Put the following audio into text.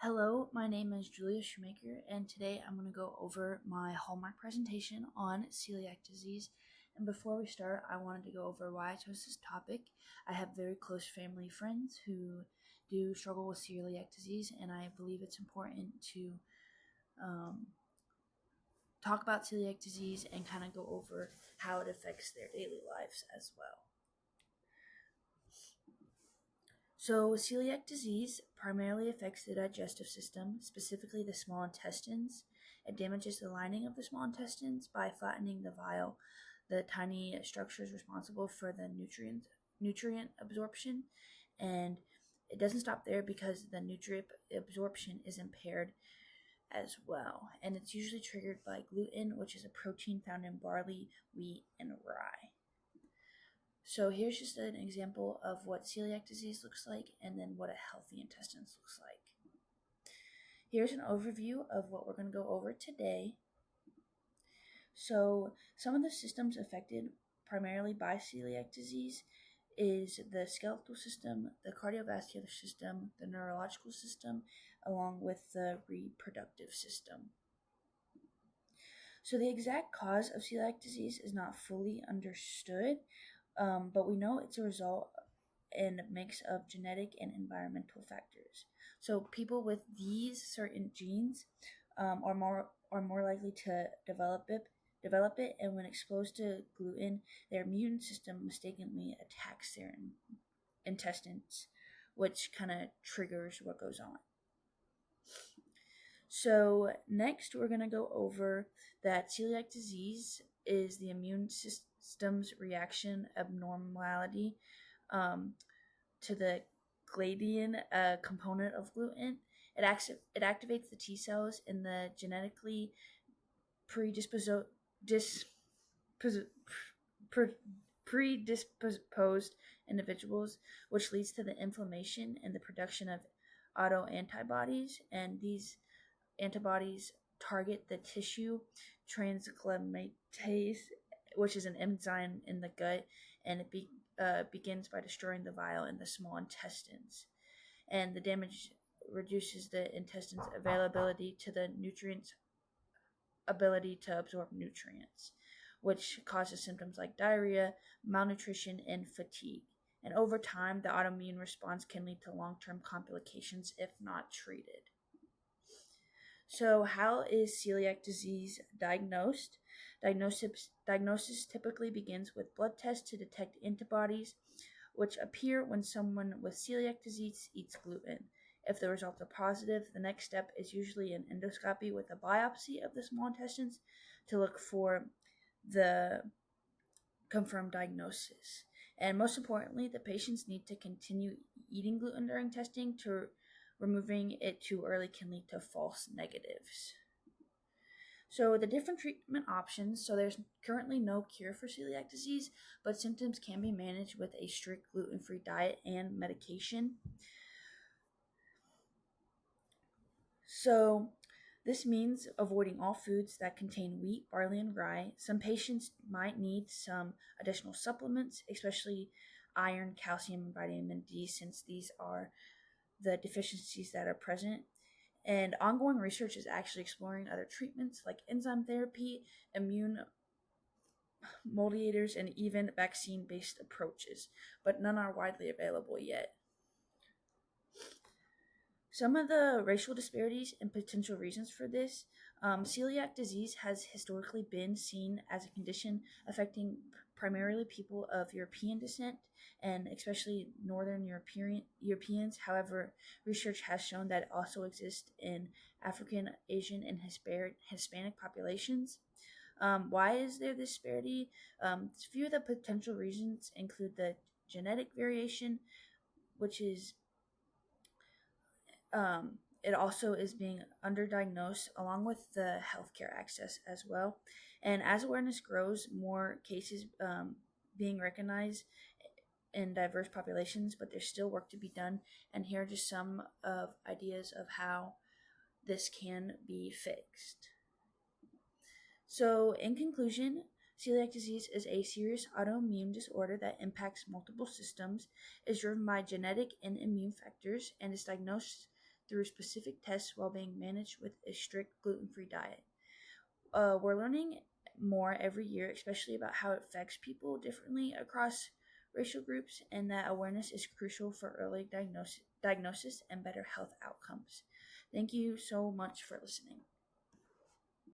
Hello, my name is Julia Shoemaker, and today I'm going to go over my Hallmark presentation on celiac disease. And before we start, I wanted to go over why I chose this topic. I have very close family friends who do struggle with celiac disease, and I believe it's important to talk about celiac disease and kind of go over how it affects their daily lives as well. So, celiac disease primarily affects the digestive system, specifically the small intestines. It damages the lining of the small intestines by flattening the vial, the tiny structures responsible for the nutrient absorption. And it doesn't stop there because the nutrient absorption is impaired as well. And it's usually triggered by gluten, which is a protein found in barley, wheat, and rye. So here's just an example of what celiac disease looks like and then what a healthy intestines looks like. Here's an overview of what we're going to go over today. So some of the systems affected primarily by celiac disease is the skeletal system, the cardiovascular system, the neurological system, along with the reproductive system. So the exact cause of celiac disease is not fully understood, but we know it's a result and a mix of genetic and environmental factors. So people with these certain genes are more likely to develop it, and when exposed to gluten, their immune system mistakenly attacks their intestines, which kind of triggers what goes on. So next, we're going to go over that celiac disease is the immune system's reaction abnormality to the gladion component of gluten. It activates the T cells in the genetically predisposed individuals, which leads to the inflammation and the production of autoantibodies, and these antibodies target the tissue transglutamatease, which is an enzyme in the gut, and it begins by destroying the vial in the small intestines. And the damage reduces the intestine's availability to the nutrients, ability to absorb nutrients, which causes symptoms like diarrhea, malnutrition, and fatigue. And over time, the autoimmune response can lead to long-term complications if not treated. So how is celiac disease diagnosed? Diagnosis typically begins with blood tests to detect antibodies, which appear when someone with celiac disease eats gluten. If the results are positive, the next step is usually an endoscopy with a biopsy of the small intestines to look for the confirmed diagnosis. And most importantly, the patients need to continue eating gluten during testing. To removing it too early can lead to false negatives. So the different treatment options, so there's currently no cure for celiac disease, but symptoms can be managed with a strict gluten-free diet and medication. So this means avoiding all foods that contain wheat, barley, and rye. Some patients might need some additional supplements, especially iron, calcium, and vitamin D, since these are the deficiencies that are present. And ongoing research is actually exploring other treatments like enzyme therapy, immune modulators, and even vaccine-based approaches, but none are widely available yet. Some of the racial disparities and potential reasons for this, celiac disease has historically been seen as a condition affecting primarily people of European descent and especially Northern Europeans. However, research has shown that it also exists in African, Asian, and Hispanic populations. Why is there this disparity? A few of the potential reasons include the genetic variation, which is it also is being underdiagnosed, along with the healthcare access as well. And as awareness grows, more cases being recognized in diverse populations, but there's still work to be done. And here are just some of ideas of how this can be fixed. So in conclusion, celiac disease is a serious autoimmune disorder that impacts multiple systems, is driven by genetic and immune factors, and is diagnosed through specific tests while being managed with a strict gluten-free diet. We're learning more every year, especially about how it affects people differently across racial groups, and that awareness is crucial for early diagnosis and better health outcomes. Thank you so much for listening.